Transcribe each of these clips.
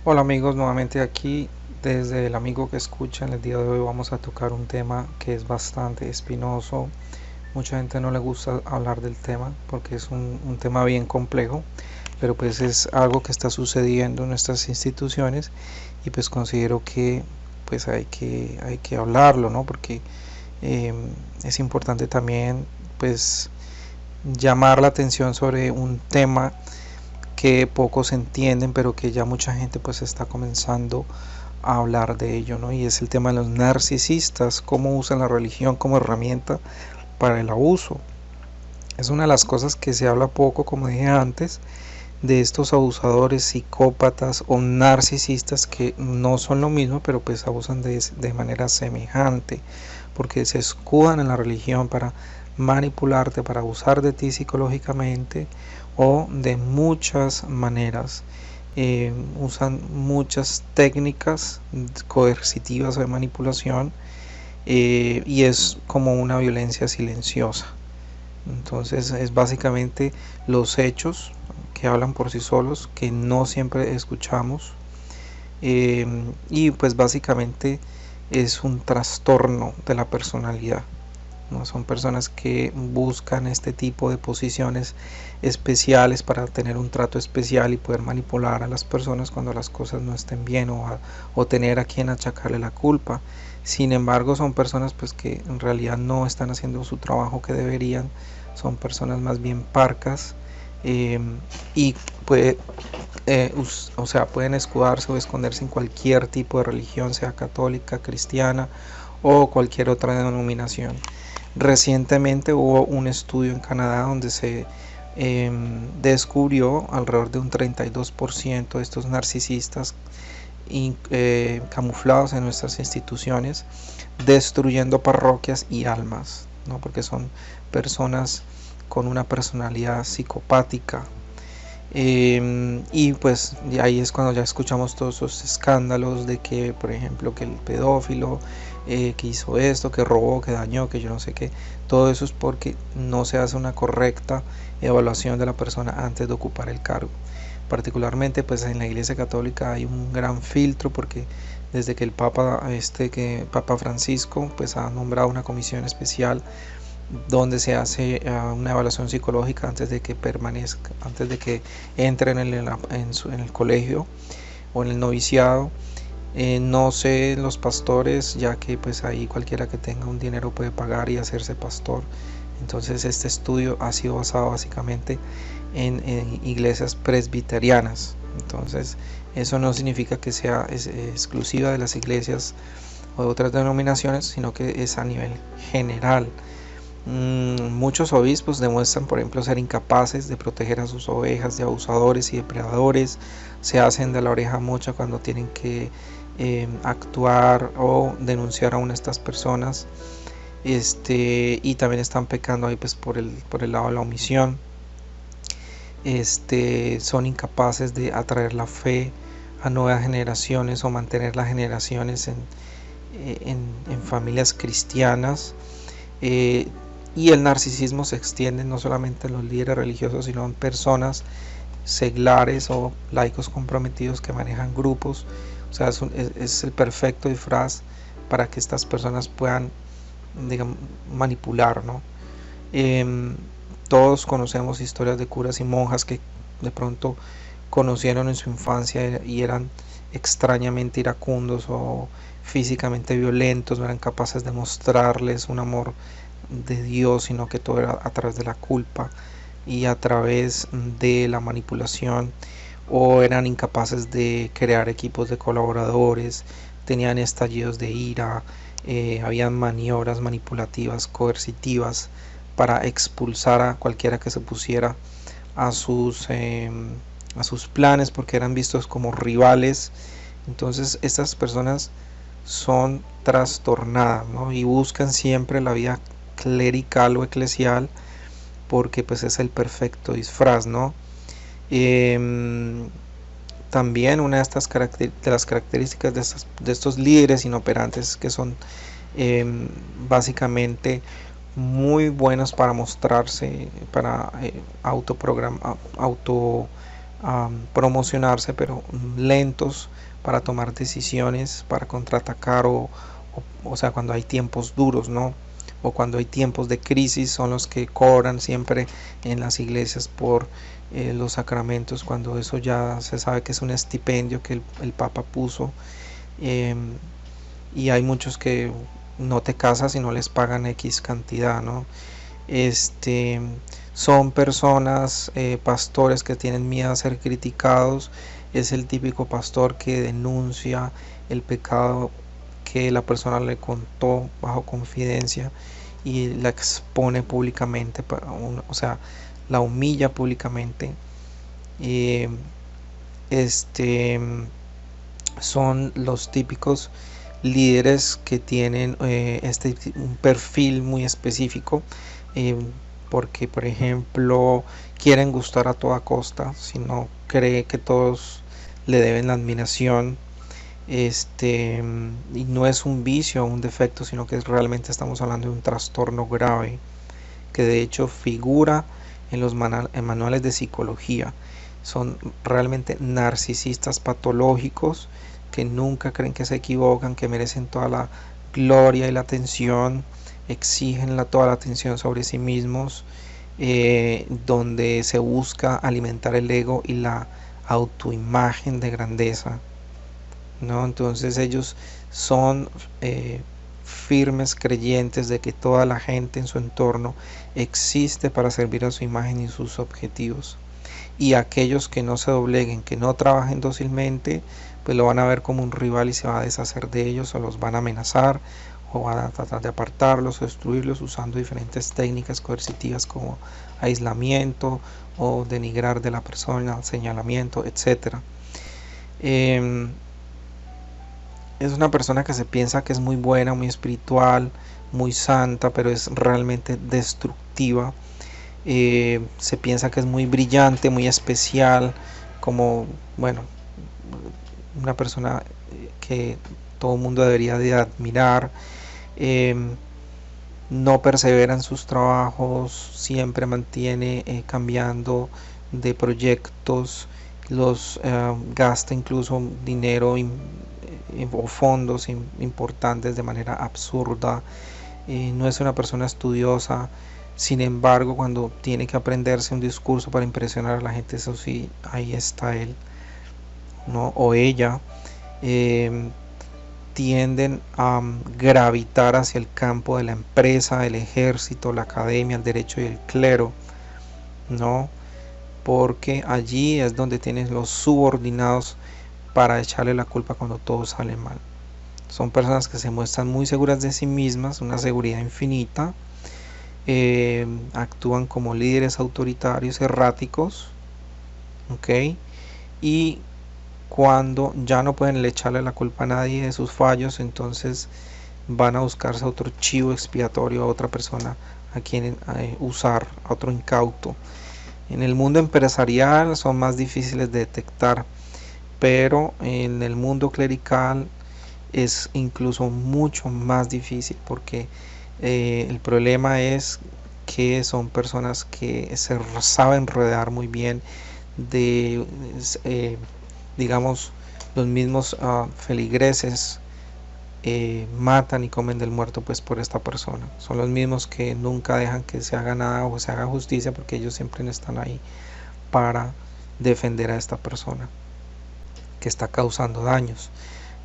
Hola amigos, nuevamente aquí desde el amigo que escucha. En el día de hoy vamos a tocar un tema que es bastante espinoso. Mucha gente no le gusta hablar del tema porque es un tema bien complejo, pero pues es algo que está sucediendo en nuestras instituciones y pues considero que pues hay que hablarlo, ¿no? Porque eh, es importante también pues llamar la atención sobre un tema que pocos entienden, pero que ya mucha gente pues está comenzando a hablar de ello, ¿no? Y es el tema de los narcisistas, cómo usan la religión como herramienta para el abuso. Es una de las cosas que se habla poco, como dije antes, de estos abusadores, psicópatas o narcisistas que no son lo mismo, pero pues abusan de manera semejante, porque se escudan en la religión para manipularte, para abusar de ti psicológicamente o de muchas maneras. Usan muchas técnicas coercitivas o de manipulación, y es como una violencia silenciosa. Entonces es básicamente los hechos que hablan por sí solos, que no siempre escuchamos, eh, y pues básicamente es un trastorno de la personalidad, ¿no? Son personas que buscan este tipo de posiciones especiales para tener un trato especial y poder manipular a las personas cuando las cosas no estén bien, o tener a quien achacarle la culpa. Sin embargo, son personas pues que en realidad no están haciendo su trabajo que deberían, son personas más bien parcas, eh, y puede, o sea, pueden escudarse o esconderse en cualquier tipo de religión, sea católica, cristiana o cualquier otra denominación. Recientemente hubo un estudio en Canadá donde se descubrió alrededor de un 32% de estos narcisistas camuflados en nuestras instituciones, destruyendo parroquias y almas, ¿no? Porque son personas con una personalidad psicopática. Y pues de ahí es cuando ya escuchamos todos esos escándalos de que, por ejemplo, que el pedófilo, que hizo esto, que robó, que dañó, que yo no sé qué. Todo eso es porque no se hace una correcta evaluación de la persona antes de ocupar el cargo. Particularmente pues en la Iglesia Católica hay un gran filtro, porque desde que el Papa Francisco pues ha nombrado una comisión especial donde se hace una evaluación psicológica antes de que permanezca, antes de que entren en el colegio o en el noviciado. No sé los pastores, ya que pues ahí cualquiera que tenga un dinero puede pagar y hacerse pastor. Entonces este estudio ha sido basado básicamente en iglesias presbiterianas. Entonces eso no significa que sea exclusiva de las iglesias o de otras denominaciones, sino que es a nivel general. Muchos obispos demuestran, por ejemplo, ser incapaces de proteger a sus ovejas de abusadores y depredadores. Se hacen de la oreja mocha cuando tienen que actuar o denunciar a una de estas personas. Y también están pecando ahí pues por el lado de la omisión. Son incapaces de atraer la fe a nuevas generaciones o mantener las generaciones en familias cristianas. eh, y el narcisismo se extiende no solamente en los líderes religiosos, sino en personas seglares o laicos comprometidos que manejan grupos. O sea, es el perfecto disfraz para que estas personas puedan, digamos, manipular, ¿no? Eh, Todos conocemos historias de curas y monjas que de pronto conocieron en su infancia y eran extrañamente iracundos o físicamente violentos, no eran capaces de mostrarles un amor de Dios, sino que todo era a través de la culpa y a través de la manipulación, o eran incapaces de crear equipos de colaboradores, tenían estallidos de ira, habían maniobras manipulativas, coercitivas para expulsar a cualquiera que se pusiera a sus planes, porque eran vistos como rivales. Entonces estas personas son trastornadas, ¿no? Y buscan siempre la vida clerical o eclesial, porque pues es el perfecto disfraz, ¿no? Eh, También una de las características de estos líderes inoperantes, que son eh, básicamente muy buenos para mostrarse, para auto promocionarse, pero lentos para tomar decisiones, para contraatacar o sea, cuando hay tiempos duros, ¿no? O cuando hay tiempos de crisis, son los que cobran siempre en las iglesias por los sacramentos, cuando eso ya se sabe que es un estipendio que el Papa puso. eh, y hay muchos que no te casas y no les pagan X cantidad, ¿no? este, Son personas, pastores que tienen miedo a ser criticados. Es el típico pastor que denuncia el pecado que la persona le contó bajo confidencia y la expone públicamente, o sea, la humilla públicamente. Eh, este Son los típicos líderes que tienen un perfil muy específico, eh, porque por ejemplo quieren gustar a toda costa, si no cree que todos le deben la admiración. Y no es un vicio o un defecto, sino que realmente estamos hablando de un trastorno grave que de hecho figura en los manuales de psicología. Son realmente narcisistas patológicos que nunca creen que se equivocan, que merecen toda la gloria y la atención, exigen toda la atención sobre sí mismos, donde se busca alimentar el ego y la autoimagen de grandeza, ¿no? Entonces ellos son firmes creyentes de que toda la gente en su entorno existe para servir a su imagen y sus objetivos. Y aquellos que no se dobleguen, que no trabajen dócilmente, pues lo van a ver como un rival y se va a deshacer de ellos, o los van a amenazar, o van a tratar de apartarlos o destruirlos usando diferentes técnicas coercitivas como aislamiento o denigrar de la persona, señalamiento, etc. Es una persona que se piensa que es muy buena, muy espiritual, muy santa, pero es realmente destructiva. Se piensa que es muy brillante, muy especial, como, bueno, una persona que todo el mundo debería de admirar. Eh, no persevera en sus trabajos, siempre mantiene cambiando de proyectos, los gasta incluso dinero o fondos importantes de manera absurda. No es una persona estudiosa, sin embargo cuando tiene que aprenderse un discurso para impresionar a la gente, eso sí, ahí está él, ¿no? O ella. eh, Tienden a gravitar hacia el campo de la empresa, el ejército, la academia, el derecho y el clero, ¿no? Porque allí es donde tienes los subordinados para echarle la culpa cuando todo sale mal. Son personas que se muestran muy seguras de sí mismas, una seguridad infinita, actúan como líderes autoritarios erráticos, ¿ok? Y cuando ya no pueden echarle la culpa a nadie de sus fallos, entonces van a buscarse otro chivo expiatorio, a otra persona a quien usar, a otro incauto. En el mundo empresarial son más difíciles de detectar, pero en el mundo clerical es incluso mucho más difícil, porque el problema es que son personas que se saben rodear muy bien de digamos, los mismos feligreses matan y comen del muerto pues por esta persona. Son los mismos que nunca dejan que se haga nada o se haga justicia, porque ellos siempre están ahí para defender a esta persona que está causando daños.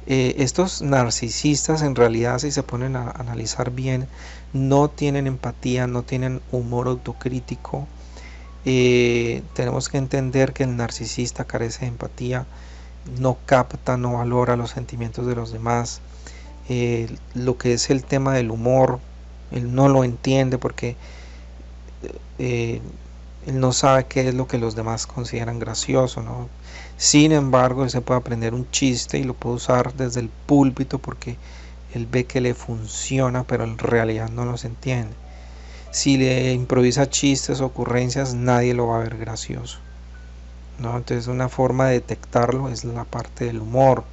Estos narcisistas, en realidad, si se ponen a analizar bien, no tienen empatía, no tienen humor autocrítico. Tenemos que entender que el narcisista carece de empatía, no capta, no valora los sentimientos de los demás. Lo que es el tema del humor, él no lo entiende, porque él no sabe qué es lo que los demás consideran gracioso, ¿no? Sin embargo, él se puede aprender un chiste y lo puede usar desde el púlpito porque él ve que le funciona, pero en realidad no los entiende. Si le improvisa chistes o ocurrencias, nadie lo va a ver gracioso, ¿no? Entonces una forma de detectarlo es la parte del humor.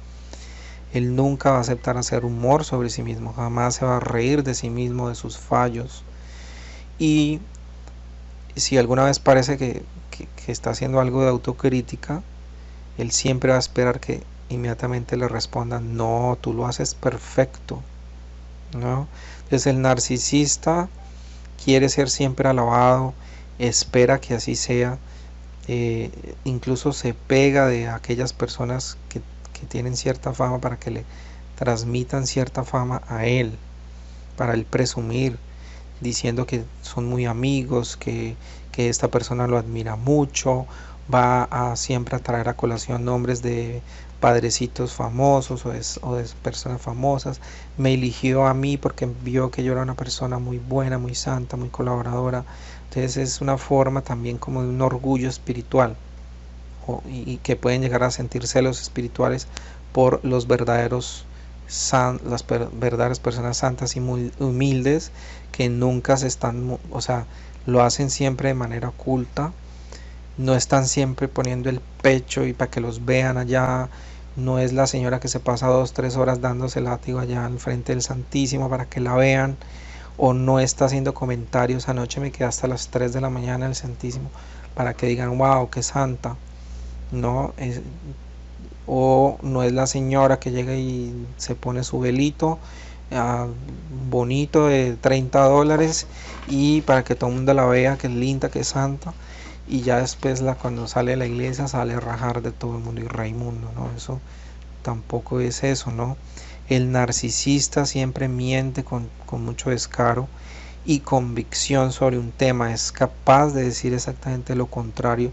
Él nunca va a aceptar hacer humor sobre sí mismo, jamás se va a reír de sí mismo, de sus fallos. Y si alguna vez parece que está haciendo algo de autocrítica, él siempre va a esperar que inmediatamente le respondan, no, tú lo haces perfecto, ¿no? Entonces el narcisista quiere ser siempre alabado, espera que así sea, incluso se pega de aquellas personas que tienen cierta fama para que le transmitan cierta fama a él, para él presumir, diciendo que son muy amigos, que esta persona lo admira mucho, va a siempre a traer a colación nombres de padrecitos famosos o de personas famosas. Me eligió a mí porque vio que yo era una persona muy buena, muy santa, muy colaboradora. Entonces es una forma también como de un orgullo espiritual, y que pueden llegar a sentir celos espirituales por los verdaderos las verdaderas personas santas y muy humildes, que nunca se están, o sea, lo hacen siempre de manera oculta, no están siempre poniendo el pecho y para que los vean allá. No es la señora que se pasa 2-3 horas dándose látigo allá al frente del Santísimo para que la vean, o no está haciendo comentarios, anoche me quedé hasta las 3 de la mañana en el Santísimo, para que digan, wow, qué santa. No es, o no es la señora que llega y se pone su velito bonito de $30 y para que todo el mundo la vea, que es linda, que es santa, y ya después cuando sale de la iglesia sale a rajar de todo el mundo y Raimundo, ¿no? Eso tampoco es eso, ¿no? El narcisista siempre miente con mucho descaro y convicción sobre un tema, es capaz de decir exactamente lo contrario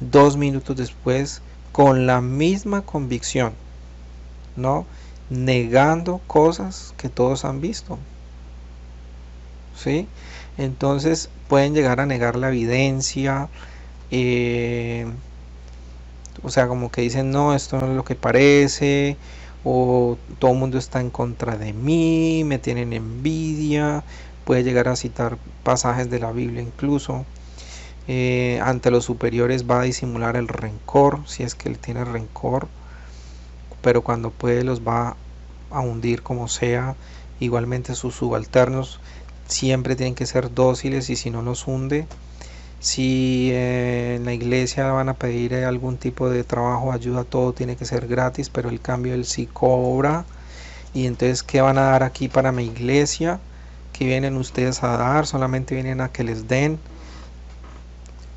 2 minutos después con la misma convicción, ¿no? Negando cosas que todos han visto, ¿sí? Entonces pueden llegar a negar la evidencia, o sea, como que dicen, no, esto no es lo que parece, o todo el mundo está en contra de mí, me tienen envidia. Puede llegar a citar pasajes de la Biblia incluso. Ante los superiores va a disimular el rencor, si es que él tiene rencor, pero cuando puede los va a hundir como sea. Igualmente sus subalternos siempre tienen que ser dóciles y si no los hunde. Si en la iglesia van a pedir algún tipo de trabajo, ayuda, todo tiene que ser gratis, pero el cambio él sí cobra. Y entonces, ¿qué van a dar aquí para mi iglesia? ¿Qué vienen ustedes a dar? Solamente vienen a que les den.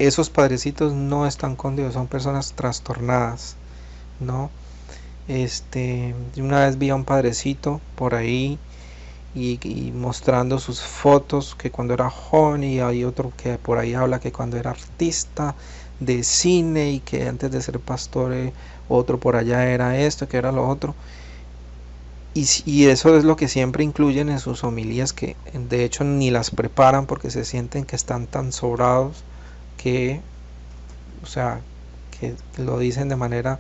Esos padrecitos no están con Dios, son personas trastornadas, ¿no? Una vez vi a un padrecito por ahí y mostrando sus fotos que cuando era joven, y hay otro que por ahí habla que cuando era artista de cine y que antes de ser pastor, otro por allá era esto, que era lo otro. Y eso es lo que siempre incluyen en sus homilías, que de hecho ni las preparan porque se sienten que están tan sobrados que, o sea, que lo dicen de manera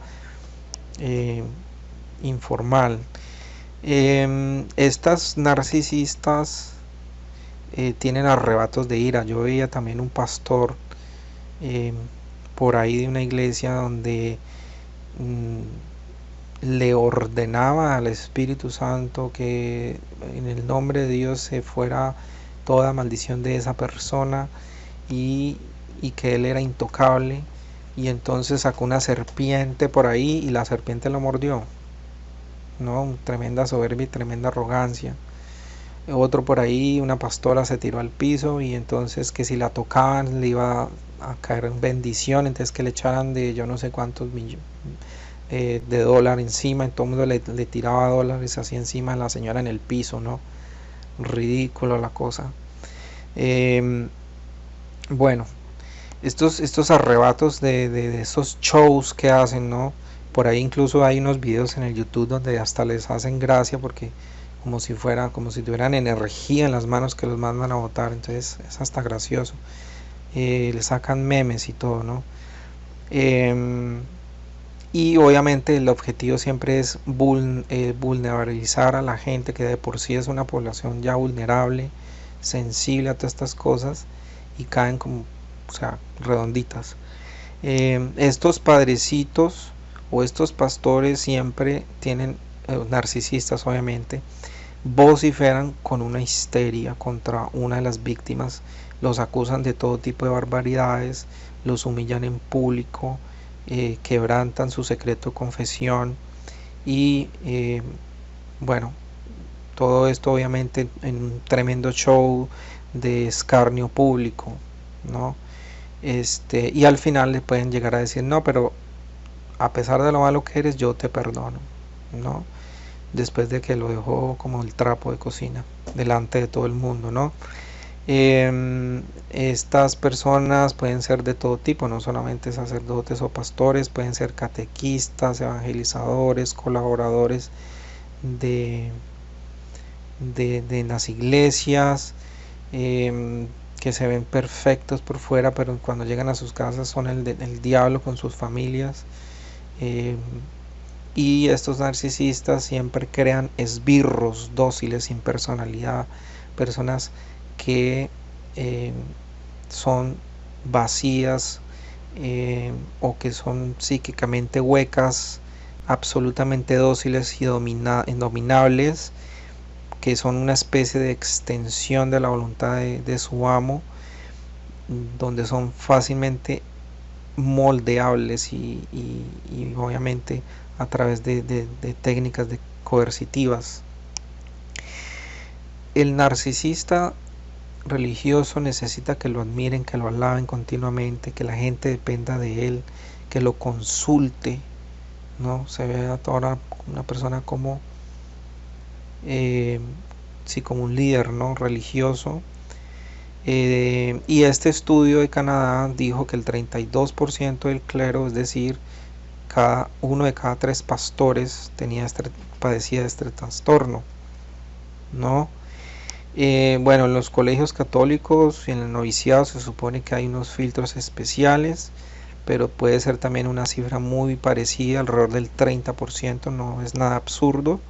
informal. Estas narcisistas tienen arrebatos de ira. Yo veía también un pastor por ahí de una iglesia donde le ordenaba al Espíritu Santo que en el nombre de Dios se fuera toda maldición de esa persona, y que él era intocable, y entonces sacó una serpiente por ahí y la serpiente lo mordió, ¿no? Tremenda soberbia y tremenda arrogancia. Otro por ahí, una pastora se tiró al piso y entonces que si la tocaban le iba a caer en bendición, entonces que le echaran de yo no sé cuántos millones de dólares encima, y todo el mundo le tiraba dólares así encima de la señora en el piso, ¿no? Ridículo la cosa. Bueno, estos arrebatos de esos shows que hacen, ¿no? Por ahí incluso hay unos videos en el YouTube donde hasta les hacen gracia porque como si tuvieran energía en las manos que los mandan a votar, entonces es hasta gracioso. Le sacan memes y todo, ¿no? Y obviamente el objetivo siempre es vulnerabilizar a la gente, que de por sí es una población ya vulnerable, sensible a todas estas cosas, y caen como, o sea, redonditas. Estos padrecitos o estos pastores siempre tienen, narcisistas obviamente, vociferan con una histeria contra una de las víctimas, los acusan de todo tipo de barbaridades, los humillan en público, quebrantan su secreto de confesión y bueno, todo esto obviamente en un tremendo show de escarnio público, ¿no? Y al final le pueden llegar a decir, no, pero a pesar de lo malo que eres, yo te perdono, ¿no? Después de que lo dejó como el trapo de cocina delante de todo el mundo, ¿no? Estas personas pueden ser de todo tipo, no solamente sacerdotes o pastores, pueden ser catequistas, evangelizadores, colaboradores de, de las iglesias, que se ven perfectos por fuera, pero cuando llegan a sus casas son el diablo con sus familias. Y estos narcisistas siempre crean esbirros dóciles sin personalidad, personas que son vacías, o que son psíquicamente huecas, absolutamente dóciles y indominables, que son una especie de extensión de la voluntad de su amo, donde son fácilmente moldeables y obviamente a través de técnicas coercitivas. El narcisista religioso necesita que lo admiren, que lo alaben continuamente, que la gente dependa de él, que lo consulte, ¿no? Se ve a toda una persona como sí, como un líder, ¿no? Religioso. Y este estudio de Canadá dijo que el 32% del clero, es decir, uno de cada 3 pastores padecía de este trastorno, ¿no? Bueno, en los colegios católicos y en el noviciado se supone que hay unos filtros especiales, pero puede ser también una cifra muy parecida, alrededor del 30%, no es nada absurdo,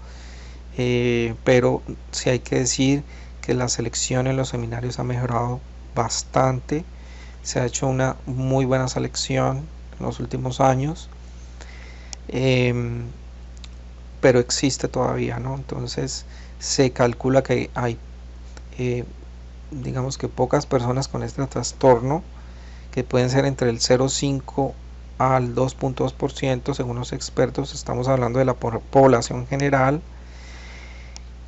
pero sí hay que decir que la selección en los seminarios ha mejorado bastante, se ha hecho una muy buena selección en los últimos años, pero existe todavía, ¿no? Entonces se calcula que hay digamos que pocas personas con este trastorno, que pueden ser entre el 0,5 al 2,2% según los expertos. Estamos hablando de la población general,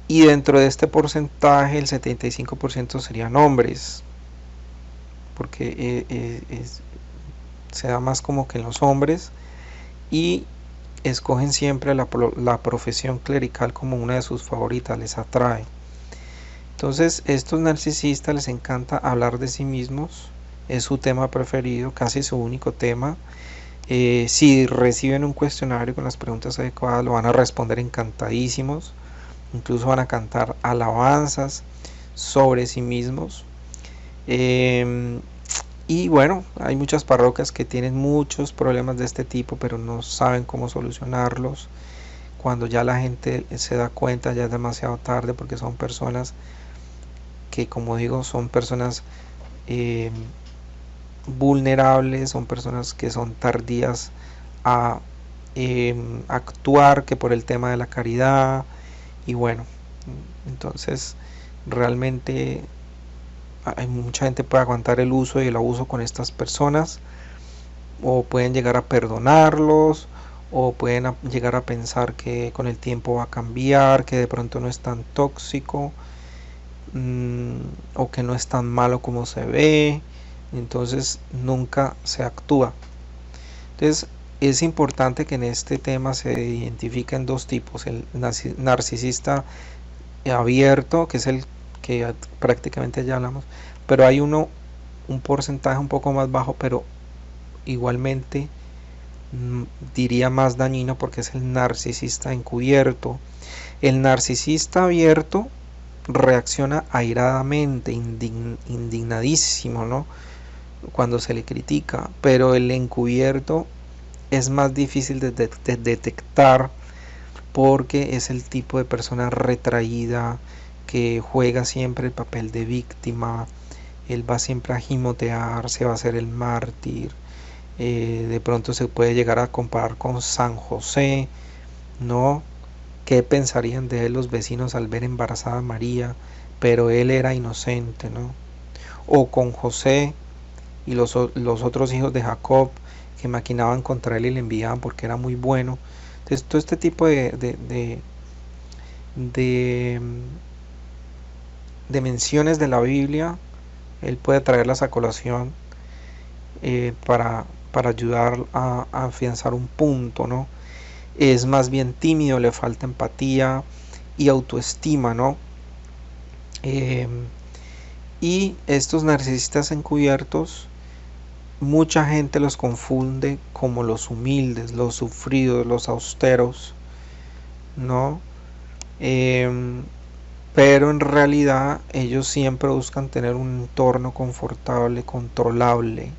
y dentro de este porcentaje el 75% serían hombres, porque se da más como que en los hombres, y escogen siempre la profesión clerical como una de sus favoritas, les atrae. Entonces, estos narcisistas les encanta hablar de sí mismos, es su tema preferido, casi su único tema. Si reciben un cuestionario con las preguntas adecuadas, lo van a responder encantadísimos, incluso van a cantar alabanzas sobre sí mismos. Y bueno, hay muchas parroquias que tienen muchos problemas de este tipo, pero no saben cómo solucionarlos. Cuando ya la gente se da cuenta, ya es demasiado tarde, porque son personas que, como digo, son personas vulnerables, son personas que son tardías a actuar, que por el tema de la caridad. Y bueno, entonces realmente hay mucha gente puede aguantar el uso y el abuso con estas personas, o pueden llegar a perdonarlos, o pueden llegar a pensar que con el tiempo va a cambiar, que de pronto no es tan tóxico, o que no es tan malo como se ve. Entonces nunca se actúa. Entonces es importante que en este tema se identifiquen dos tipos: el narcisista abierto, que es el que prácticamente ya hablamos, pero hay un porcentaje un poco más bajo, pero igualmente diría más dañino, porque es el narcisista encubierto. El narcisista abierto reacciona airadamente, indignadísimo, ¿no?, cuando se le critica, pero el encubierto es más difícil de detectar, porque es el tipo de persona retraída, que juega siempre el papel de víctima. Él va siempre a gimotear, se va a hacer el mártir. De pronto se puede llegar a comparar con San José, ¿no? ¿Qué pensarían de él los vecinos al ver embarazada a María? Pero él era inocente, ¿no? O con José, y los otros hijos de Jacob que maquinaban contra él y le enviaban porque era muy bueno. Entonces todo este tipo de, de menciones de la Biblia, él puede traerlas a colación para ayudar a afianzar un punto, ¿no? Es más bien tímido, le falta empatía y autoestima, ¿no? Eh, y estos narcisistas encubiertos, mucha gente los confunde como los humildes, los sufridos, los austeros, ¿no? Eh, pero en realidad ellos siempre buscan tener un entorno confortable, controlable.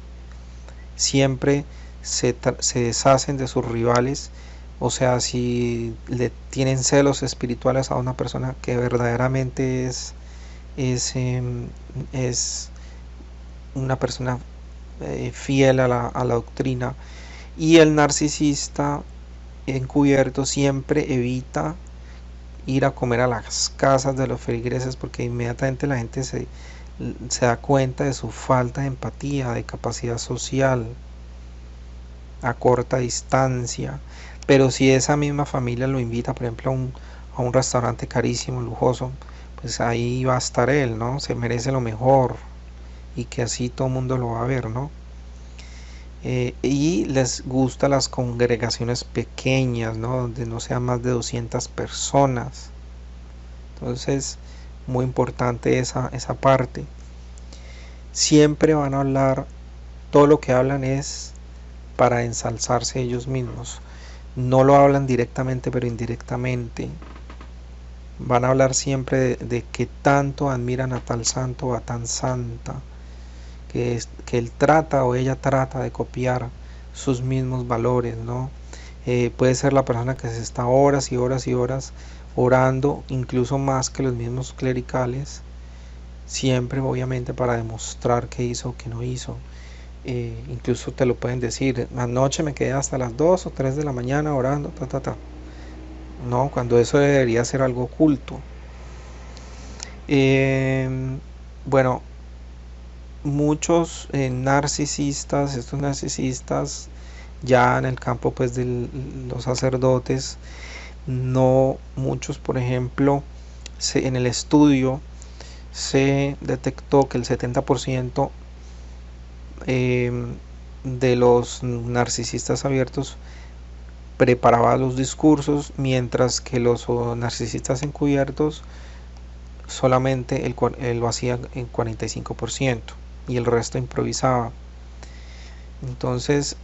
Siempre se deshacen de sus rivales. O sea, si le tienen celos espirituales a una persona que verdaderamente es, es una persona fiel a la doctrina, y el narcisista encubierto siempre evita ir a comer a las casas de los feligreses porque inmediatamente la gente se da cuenta de su falta de empatía, de capacidad social a corta distancia. Pero si esa misma familia lo invita, por ejemplo, a un restaurante carísimo, lujoso, pues ahí va a estar él, ¿no? Se merece lo mejor y que así todo el mundo lo va a ver, ¿no? Y les gusta las congregaciones pequeñas, ¿no? Donde no sean más de 200 personas. Entonces, muy importante esa parte. Siempre van a hablar, todo lo que hablan es para ensalzarse ellos mismos. No lo hablan directamente, pero indirectamente. Van a hablar siempre de que tanto admiran a tal santo o a tan santa, que él trata o ella trata de copiar sus mismos valores, ¿no? Puede ser la persona que se está horas y horas y horas orando, incluso más que los mismos clericales, siempre obviamente para demostrar qué hizo o qué no hizo. Incluso te lo pueden decir, anoche me quedé hasta las 2 o 3 de la mañana orando, no, cuando eso debería ser algo oculto. Bueno, muchos narcisistas, estos narcisistas ya en el campo pues de los sacerdotes, no muchos, por ejemplo, en el estudio se detectó que el 70% de los narcisistas abiertos preparaba los discursos, mientras que los narcisistas encubiertos solamente él lo hacía en 45% y el resto improvisaba. Entonces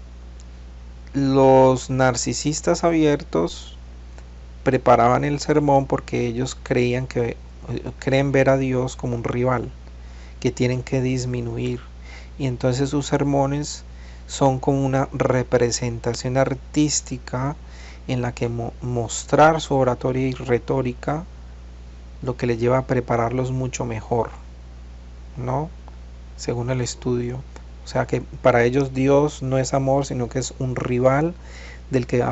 los narcisistas abiertos preparaban el sermón porque ellos creen ver a Dios como un rival que tienen que disminuir, y entonces sus sermones son como una representación artística en la que mostrar su oratoria y retórica, lo que les lleva a prepararlos mucho mejor, ¿no? Según el estudio. O sea que para ellos Dios no es amor, sino que es un rival del que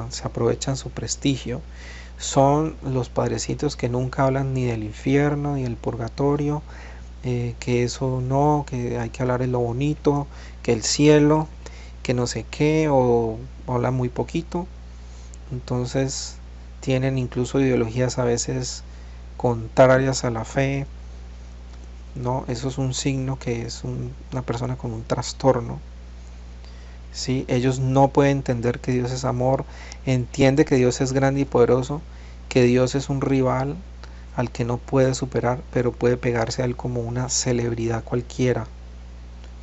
se aprovechan su prestigio. Son los padrecitos que nunca hablan ni del infierno ni del purgatorio, que eso no, que hay que hablar de lo bonito, que el cielo, que no sé qué, o hablan muy poquito. Entonces tienen incluso ideologías a veces contrarias a la fe, ¿no? Eso es un signo que es una persona con un trastorno. ¿Sí? Ellos no pueden entender que Dios es amor, entiende que Dios es grande y poderoso, que Dios es un rival al que no puede superar, pero puede pegarse a él como una celebridad cualquiera,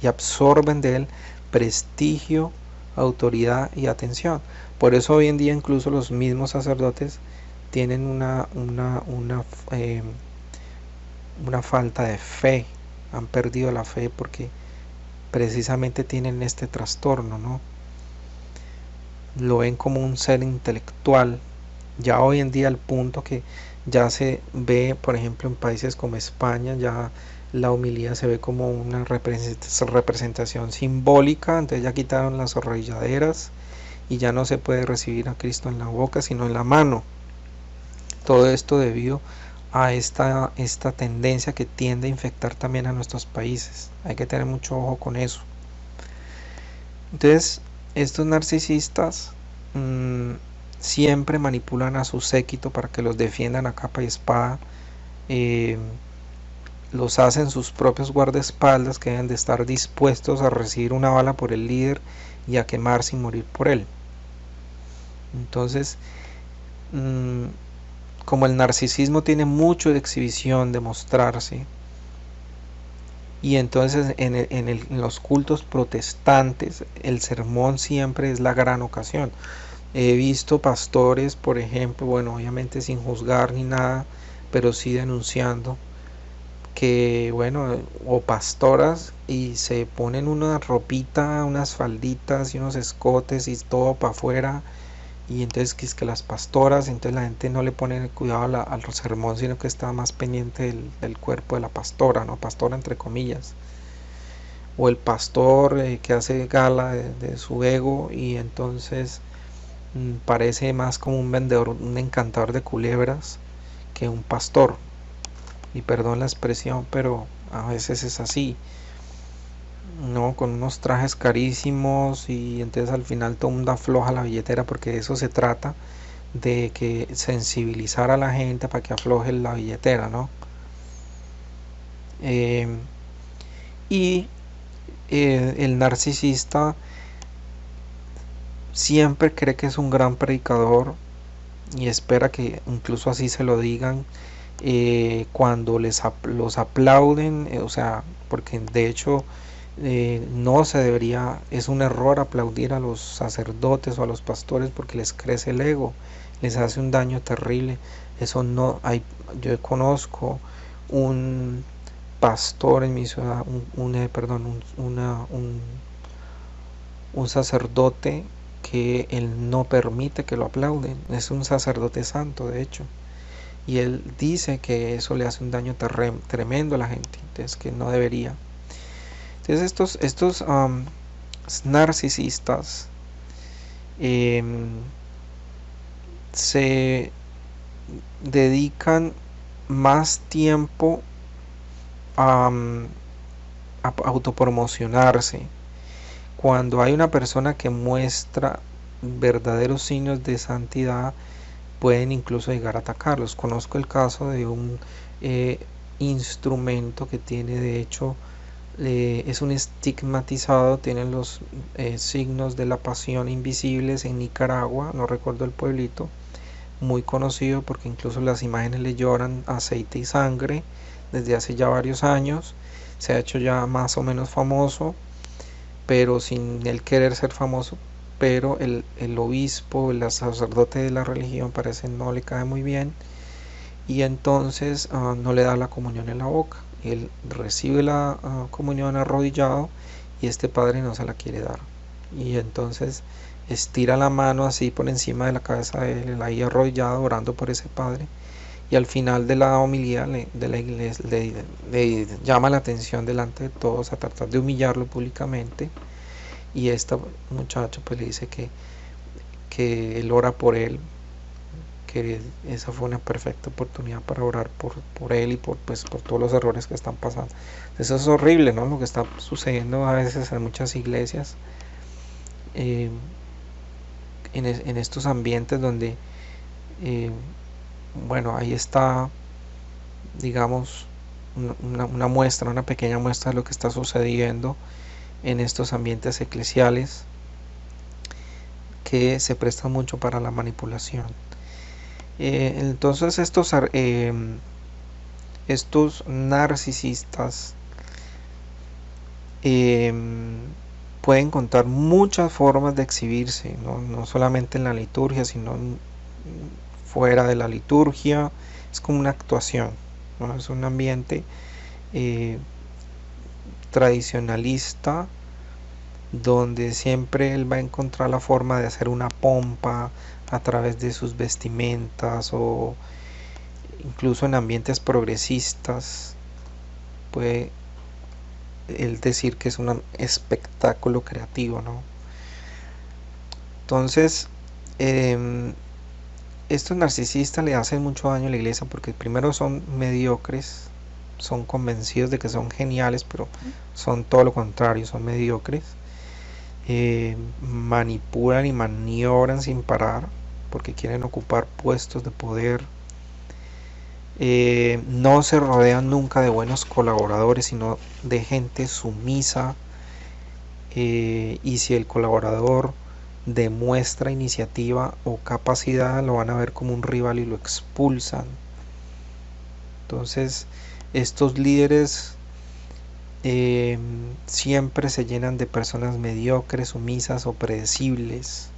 y absorben de él prestigio, autoridad y atención. Por eso hoy en día incluso los mismos sacerdotes tienen una falta de fe, han perdido la fe porque precisamente tienen este trastorno, ¿no? Lo ven como un ser intelectual. Ya hoy en día al punto que ya se ve, por ejemplo, en países como España, ya la homilía se ve como una representación simbólica. Entonces ya quitaron las arrolladeras y ya no se puede recibir a Cristo en la boca, sino en la mano. Todo esto debido a esta tendencia que tiende a infectar también a nuestros países. Hay que tener mucho ojo con eso. Entonces, estos narcisistas mmm, siempre manipulan a su séquito para que los defiendan a capa y espada. eh, los hacen sus propios guardaespaldas, que deben de estar dispuestos a recibir una bala por el líder y a quemarse y morir por él. Entonces, mmm, como el narcisismo tiene mucho de exhibición, de mostrarse, y entonces en los cultos protestantes el sermón siempre es la gran ocasión. He visto pastores, por ejemplo, bueno, obviamente sin juzgar ni nada, pero sí denunciando que, bueno, o pastoras y se ponen una ropita, unas falditas y unos escotes y todo para afuera, y entonces que es que las pastoras, entonces la gente no le pone cuidado al sermón, sino que está más pendiente del cuerpo de la pastora, ¿no? Pastora entre comillas. O el pastor que hace gala de su ego y entonces parece más como un vendedor, un encantador de culebras que un pastor. Y perdón la expresión, pero a veces es así, ¿no? Con unos trajes carísimos y entonces al final todo el mundo afloja la billetera porque de eso se trata, de que sensibilizar a la gente para que afloje la billetera, ¿no? Eh, y el narcisista siempre cree que es un gran predicador y espera que incluso así se lo digan cuando los aplauden, o sea, porque de hecho no se debería, es un error aplaudir a los sacerdotes o a los pastores porque les crece el ego, les hace un daño terrible. Eso no hay, yo conozco un pastor en mi ciudad, perdón, un sacerdote que él no permite que lo aplauden, es un sacerdote santo de hecho, y él dice que eso le hace un daño tremendo a la gente, entonces que no debería. Entonces estos narcisistas um, se dedican más tiempo a autopromocionarse. Cuando hay una persona que muestra verdaderos signos de santidad, pueden incluso llegar a atacarlos. Conozco el caso de un eh, instrumento que tiene, de hecho, es un estigmatizado, tiene los signos de la pasión invisibles en Nicaragua, no recuerdo el pueblito, muy conocido porque incluso las imágenes le lloran aceite y sangre desde hace ya varios años. Se ha hecho ya más o menos famoso, pero sin él querer ser famoso, pero el obispo, el sacerdote de la religión parece no le cae muy bien y entonces no le da la comunión en la boca. Él recibe la comunión arrodillado y este padre no se la quiere dar. Y entonces estira la mano así por encima de la cabeza de él, ahí arrodillado orando por ese padre. Y al final de la homilía de la iglesia le llama la atención delante de todos a tratar de humillarlo públicamente. Y esta muchacha pues le dice que él ora por él, que esa fue una perfecta oportunidad para orar por él y pues, por todos los errores que están pasando. Eso es horrible, ¿no? Lo que está sucediendo a veces en muchas iglesias, eh, en estos ambientes donde, eh, bueno, ahí está, digamos, una muestra, una pequeña muestra de lo que está sucediendo en estos ambientes eclesiales que se prestan mucho para la manipulación. Entonces estos narcisistas eh, pueden contar muchas formas de exhibirse, ¿no? No solamente en la liturgia, sino fuera de la liturgia. Es como una actuación, ¿no? Es un ambiente eh, tradicionalista donde siempre él va a encontrar la forma de hacer una pompa a través de sus vestimentas o incluso en ambientes progresistas puede él decir que es un espectáculo creativo, ¿no? Entonces, eh, estos narcisistas le hacen mucho daño a la iglesia porque primero son mediocres, son convencidos de que son geniales, pero son todo lo contrario, son mediocres. manipulan y maniobran sin parar porque quieren ocupar puestos de poder. No se rodean nunca de buenos colaboradores, sino de gente sumisa. Y si el colaborador demuestra iniciativa o capacidad, lo van a ver como un rival y lo expulsan. Entonces, estos líderes siempre se llenan de personas mediocres, sumisas o predecibles,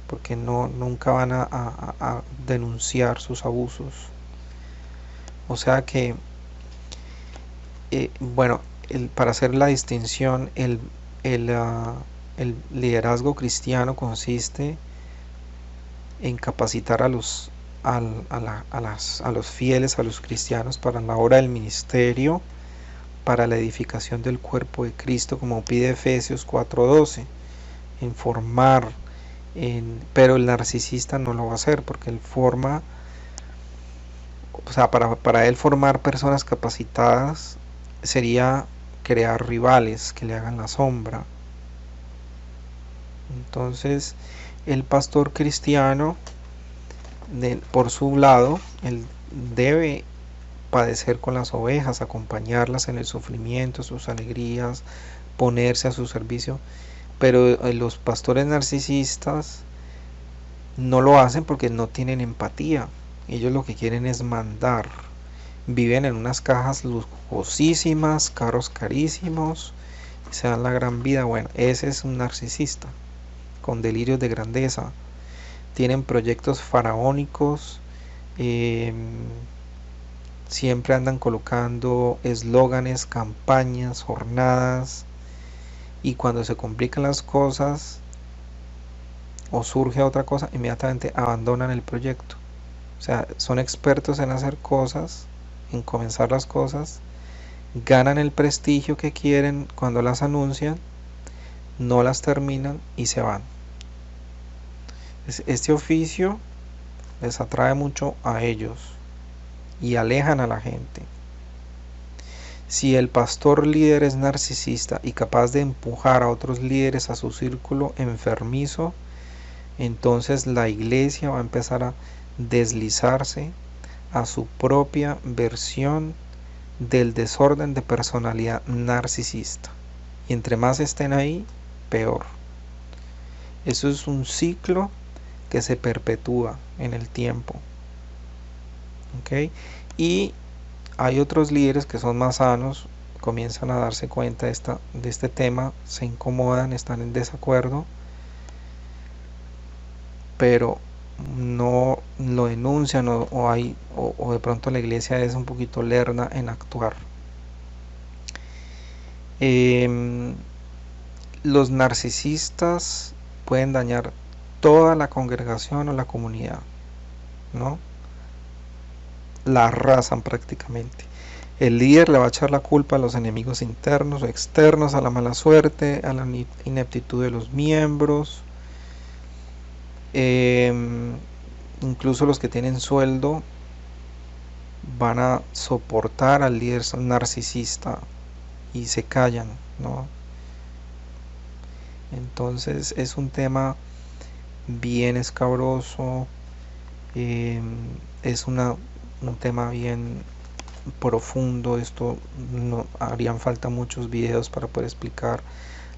porque nunca van a denunciar sus abusos. O sea que, bueno, para hacer la distinción, el liderazgo cristiano consiste en capacitar a los, a los fieles, a los cristianos, para la obra del ministerio, para la edificación del cuerpo de Cristo, como pide Efesios 4:12, en formar, pero el narcisista no lo va a hacer, porque él forma, o sea, para él formar personas capacitadas sería crear rivales que le hagan la sombra. Entonces, el pastor cristiano, por su lado, él debe padecer con las ovejas, acompañarlas en el sufrimiento, sus alegrías, ponerse a su servicio. Pero los pastores narcisistas no lo hacen porque no tienen empatía. Ellos lo que quieren es mandar. Viven en unas cajas lujosísimas, carros carísimos, se dan la gran vida. Bueno, ese es un narcisista con delirios de grandeza. Tienen proyectos faraónicos, siempre andan colocando eslóganes, campañas, jornadas, y cuando se complican las cosas o surge otra cosa, inmediatamente abandonan el proyecto. O sea, son expertos en hacer cosas, en comenzar las cosas, ganan el prestigio que quieren cuando las anuncian, no las terminan y se van. Este oficio les atrae mucho a ellos y alejan a la gente. Si el pastor líder es narcisista y capaz de empujar a otros líderes a su círculo enfermizo, entonces la iglesia va a empezar a deslizarse a su propia versión del desorden de personalidad narcisista. Y entre más estén ahí, peor. Eso es un ciclo que se perpetúa en el tiempo. ¿Okay? Y hay otros líderes que son más sanos, comienzan a darse cuenta de este tema, se incomodan, están en desacuerdo, pero no lo denuncian o de pronto la iglesia es un poquito lerna en actuar. Los narcisistas pueden dañar toda la congregación o la comunidad, ¿no? La arrasan prácticamente. El líder le va a echar la culpa a los enemigos internos o externos, a la mala suerte, a la ineptitud de los miembros. Incluso los que tienen sueldo van a soportar al líder narcisista y se callan, ¿no? Entonces es un tema bien escabroso, es un tema bien profundo. Esto no harían falta muchos videos para poder explicar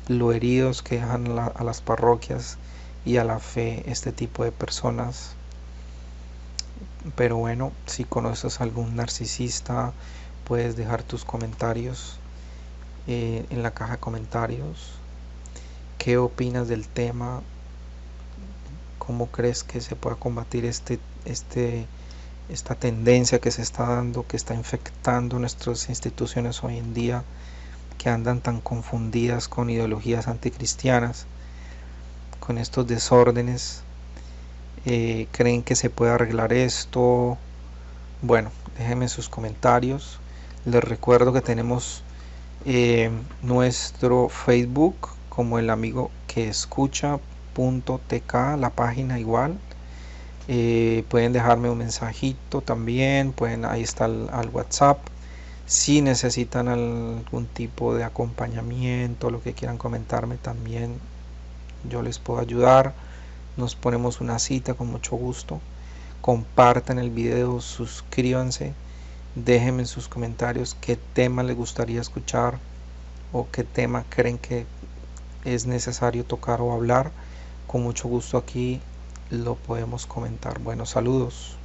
lo heridos que dejan a las parroquias y a la fe este tipo de personas. Pero bueno, si conoces a algún narcisista, puedes dejar tus comentarios en la caja de comentarios. ¿Qué opinas del tema? ¿Cómo crees que se pueda combatir esta tendencia que se está dando, que está infectando nuestras instituciones hoy en día, que andan tan confundidas con ideologías anticristianas, con estos desórdenes? ¿Creen que se puede arreglar esto? Bueno, déjenme sus comentarios. Les recuerdo que tenemos nuestro Facebook como el amigo que escucha.tk, la página igual. Pueden dejarme un mensajito también, ahí está al WhatsApp Si necesitan algún tipo de acompañamiento, lo que quieran comentarme también, yo les puedo ayudar. Nos ponemos una cita con mucho gusto. Compartan el video, suscríbanse, déjenme en sus comentarios qué tema les gustaría escuchar o qué tema creen que es necesario tocar o hablar. Con mucho gusto aquí lo podemos comentar. Bueno, saludos.